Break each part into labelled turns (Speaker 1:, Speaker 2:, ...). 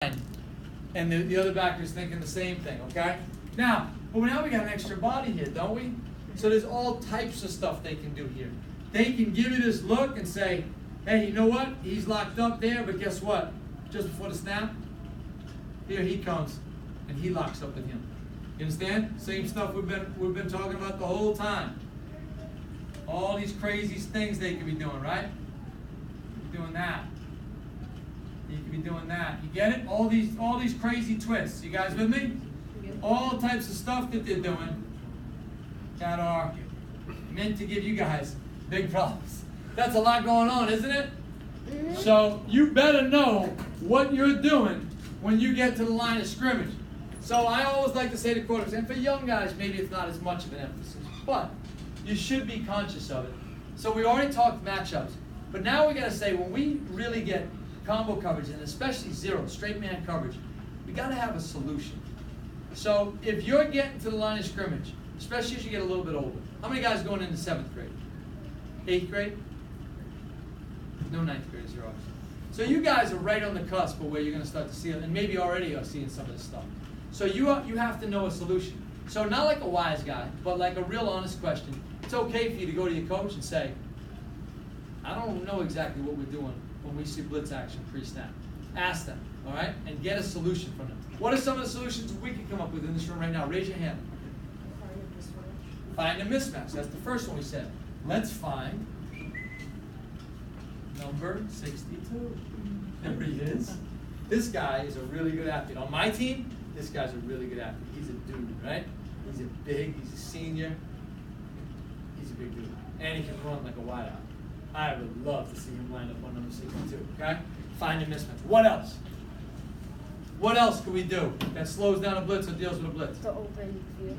Speaker 1: and the other backer's thinking the same thing, okay? Now we got an extra body here, don't we? So there's all types of stuff they can do here. They can give you this look and say, hey, you know what? He's locked up there, but guess what? Just before the snap, here he comes, and he locks up with him. You understand? Same stuff we've been talking about the whole time. All these crazy things they could be doing, right? Doing that. You could be doing that. You get it? All these crazy twists. You guys with me? All types of stuff that they're doing that are meant to give you guys big problems. That's a lot going on, isn't it? So you better know what you're doing when you get to the line of scrimmage. So I always like to say to quarterbacks, and for young guys, maybe it's not as much of an emphasis, but you should be conscious of it. So we already talked matchups, but now we got to say when we really get combo coverage, and especially zero, straight man coverage, we got to have a solution. So if you're getting to the line of scrimmage, especially as you get a little bit older, how many guys going into 7th grade? 8th grade? No 9th graders, you're obviously. So you guys are right on the cusp of where you're going to start to see it, and maybe already are seeing some of this stuff. So you have to know a solution. So not like a wise guy, but like a real honest question. It's okay for you to go to your coach and say, I don't know exactly what we're doing when we see blitz action pre-snap. Ask them, all right? And get a solution from them. What are some of the solutions we can come up with in this room right now? Raise your hand. Find a mismatch. That's the first one we said. Let's find number 62. There he is. This guy is a really good athlete. On my team, this guy's a really good athlete. He's a dude, right? He's a senior. He's a big dude. And he can run like a wideout. I would love to see him line up on number 62, okay? Find a mismatch. What else? What else can we do that slows down a blitz or deals with a blitz?
Speaker 2: The open field.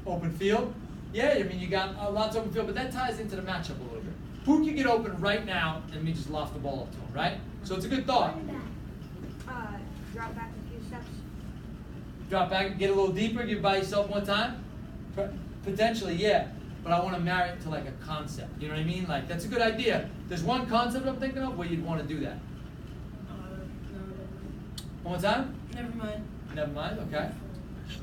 Speaker 1: Open field? Yeah, I mean, you got lots of open field, but that ties into the matchup a little bit. Who can get open right now and me just loft the ball up to him, right? So it's a good thought.
Speaker 2: Drop back a few steps.
Speaker 1: Drop back, get a little deeper, give by yourself one time? Potentially, yeah. But I want to marry it to like a concept. You know what I mean? Like, that's a good idea. There's one concept I'm thinking of where you'd want to do that.
Speaker 2: No.
Speaker 1: One more time?
Speaker 2: Never mind.
Speaker 1: Never mind, okay.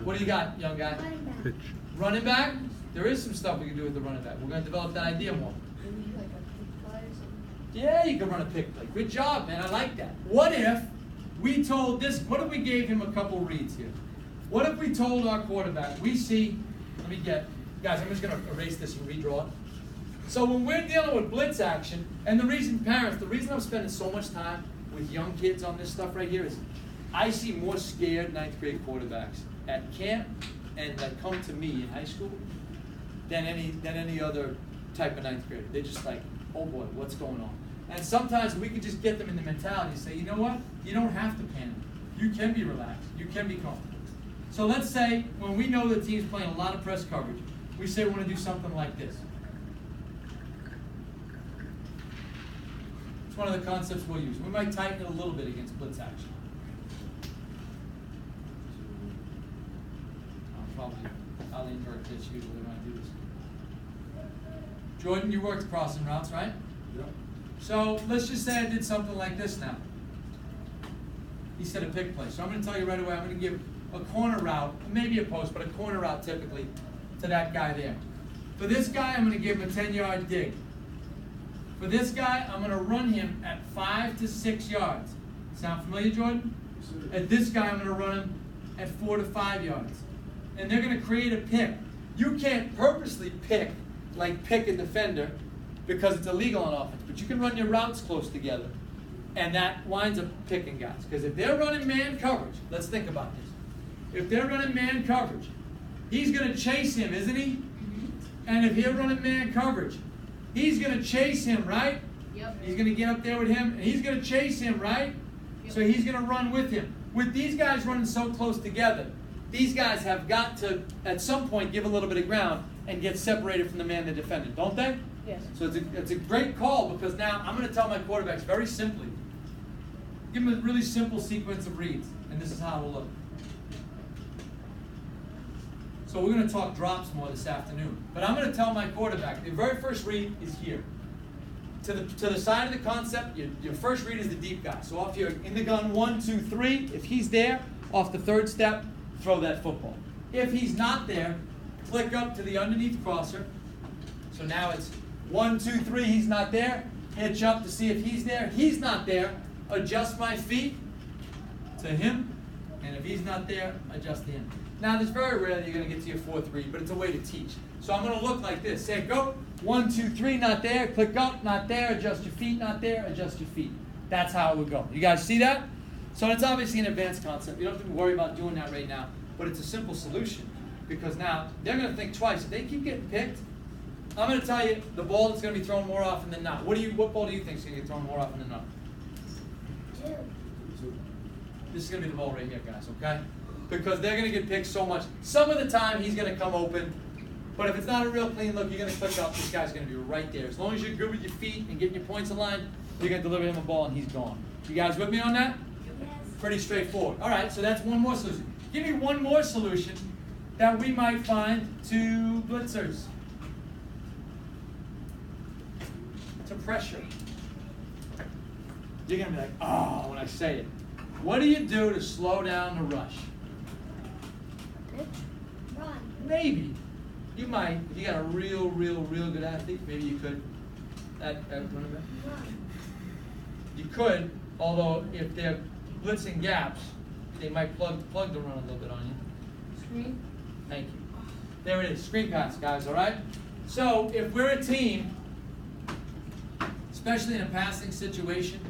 Speaker 1: What do you got, young guy?
Speaker 2: Running back.
Speaker 3: Pitch.
Speaker 1: Running back? There is some stuff we can do with the running back. We're going to develop that idea more.
Speaker 2: Maybe like a pick play or something.
Speaker 1: Yeah, you can run a pick play. Good job, man. I like that. What if we told this, what if we gave him a couple reads here? What if we told our quarterback, we see, let me get, guys, I'm just going to erase this and redraw it. So when we're dealing with blitz action, and the reason I'm spending so much time with young kids on this stuff right here is I see more scared 9th grade quarterbacks at camp and that come to me in high school than any other type of 9th grader. They're just like, oh boy, what's going on? And sometimes we could just get them in the mentality and say, you know what? You don't have to panic. You can be relaxed. You can be comfortable. So let's say when we know the team's playing a lot of press coverage, we say we want to do something like this. It's one of the concepts we'll use. We might tighten it a little bit against blitz action. I'll invert this usually when I do this. Jordan, you worked crossing routes, right?
Speaker 3: Yep.
Speaker 1: So let's just say I did something like this now. He said a pick play. So I'm going to tell you right away, I'm going to give a corner route, maybe a post, but a corner route typically to that guy there. For this guy, I'm going to give him a 10-yard dig. For this guy, I'm going to run him at 5 to 6 yards. Sound familiar, Jordan? At this guy, I'm going to run him at 4 to 5 yards. And they're going to create a pick. You can't purposely pick a defender because it's illegal on offense, but you can run your routes close together. And that winds up picking guys. Because if they're running man coverage, let's think about this. If they're running man coverage, he's going to chase him, isn't he? And if they're running man coverage, he's going to chase him, right?
Speaker 2: Yep.
Speaker 1: He's going to get up there with him, and he's going to chase him, right?
Speaker 2: Yep.
Speaker 1: So he's going to run with him. With these guys running so close together, these guys have got to, at some point, give a little bit of ground and get separated from the man they're defending, don't they?
Speaker 2: Yes.
Speaker 1: So it's a great call because now I'm going to tell my quarterbacks very simply, give them a really simple sequence of reads, and this is how it will look. So we're going to talk drops more this afternoon. But I'm going to tell my quarterback, the very first read is here. to the side of the concept, your first read is the deep guy. So off your in the gun, 1, 2, 3. If he's there, off the third step, throw that football. If he's not there, click up to the underneath crosser. So now it's 1, 2, 3, he's not there. Hitch up to see if he's there. He's not there. Adjust my feet to him. And if he's not there, adjust to him. Now, there's very rare that you're going to get to your 4-3, but it's a way to teach. So I'm going to look like this. Say, go. 1, 2, 3, not there. Click up, not there. Adjust your feet, not there. Adjust your feet. That's how it would go. You guys see that? So it's obviously an advanced concept. You don't have to worry about doing that right now. But it's a simple solution. Because now, they're going to think twice. If they keep getting picked, I'm going to tell you the ball that's going to be thrown more often than not. What ball do you think is going to get thrown more often than not?
Speaker 2: 2.
Speaker 1: This is going to be the ball right here, guys, okay? Because they're going to get picked so much. Some of the time, he's going to come open. But if it's not a real clean look, you're going to click up. This guy's going to be right there. As long as you're good with your feet and getting your points aligned, you're going to deliver him a ball, and he's gone. You guys with me on that?
Speaker 2: Yes.
Speaker 1: Pretty straightforward. All right, so that's one more solution. Give me one more solution that we might find to blitzers. To pressure. You're going to be like, oh, when I say it. What do you do to slow down the rush?
Speaker 2: Run.
Speaker 1: Maybe. You might. If you got a real good athlete, maybe you could. Run. You could, although if they're blitzing gaps, they might plug the run a little bit on you.
Speaker 2: Screen.
Speaker 1: Thank you. There it is. Screen pass, guys, all right? So if we're a team, especially in a passing situation,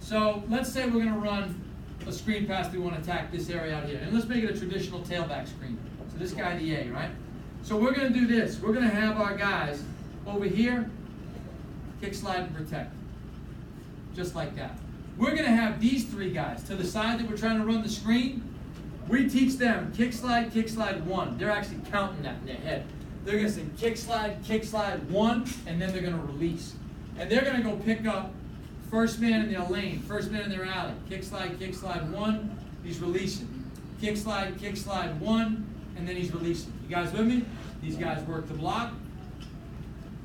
Speaker 1: so let's say we're going to run a screen pass. We want to attack this area out here. And let's make it a traditional tailback screen. So this guy, the A, right? So we're going to do this. We're going to have our guys over here, kick, slide, and protect. Just like that. We're going to have these three guys to the side that we're trying to run the screen. We teach them kick, slide, 1. They're actually counting that in their head. They're going to say kick, slide, 1, and then they're going to release. And they're going to go pick up first man in their lane, first man in their alley. Kick, slide, 1. He's releasing. Kick, slide, 1, and then he's releasing. You guys with me? These guys work the block.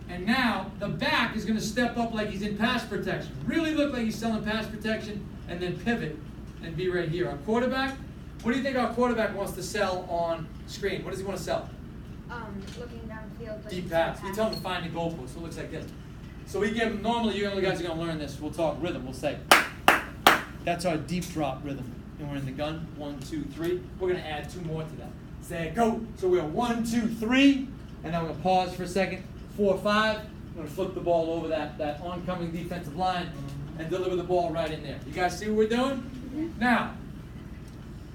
Speaker 1: And now the back is going to step up like he's in pass protection. Really look like he's selling pass protection, and then pivot and be right here. Our quarterback, what do you think our quarterback wants to sell on screen? What does he want to sell?
Speaker 2: Looking downfield. Like
Speaker 1: Deep pass. We tell him to find the goalpost. So it looks like this. So we give him, normally you guys are going to learn this. We'll talk rhythm. We'll say, that's our deep drop rhythm. And we're in the gun. 1, 2, 3. We're going to add 2 more to that. Say go. So we're 1, 2, 3. And then we're going to pause for a second. 4, 5. We're going to flip the ball over that oncoming defensive line and deliver the ball right in there. You guys see what we're doing?
Speaker 2: Mm-hmm.
Speaker 1: Now,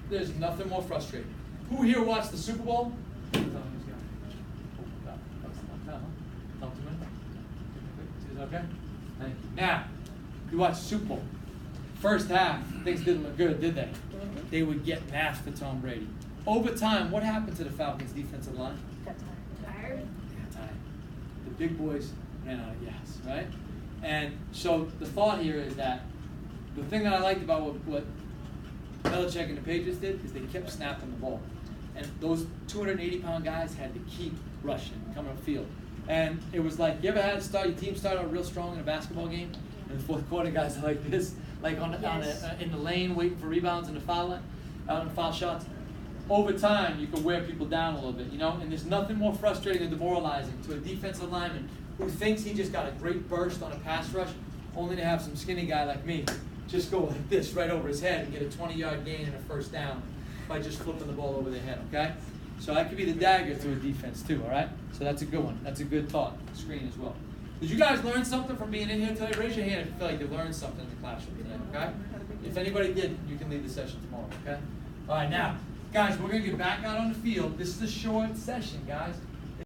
Speaker 1: there's nothing more frustrating. Who here watched the Super Bowl? Okay? Thank you. Now, you watch Super Bowl. First half, things didn't look good, did they? They were getting after Tom Brady. Over time, what happened to the Falcons' defensive line?
Speaker 2: Got tired.
Speaker 1: Got tired. The big boys ran out of gas, right? And so the thought here is that the thing that I liked about what Belichick and the Patriots did is they kept snapping the ball. And those 280-pound guys had to keep rushing, coming upfield. And it was like, you ever had your team start out real strong in a basketball game? And the fourth quarter guys are like this, like in the lane waiting for rebounds in the foul line, out in foul shots. Over time, you can wear people down a little bit, you know? And there's nothing more frustrating and demoralizing to a defensive lineman who thinks he just got a great burst on a pass rush, only to have some skinny guy like me just go like this right over his head and get a 20-yard gain and a first down by just flipping the ball over their head, okay? So that could be the dagger to a defense too, all right? So that's a good one. That's a good thought. Screen as well. Did you guys learn something from being in here today? Raise your hand if you feel like you learned something in the classroom today, okay? If anybody did, you can leave the session tomorrow, okay? All right, now, guys, we're going to get back out on the field. This is a short session, guys.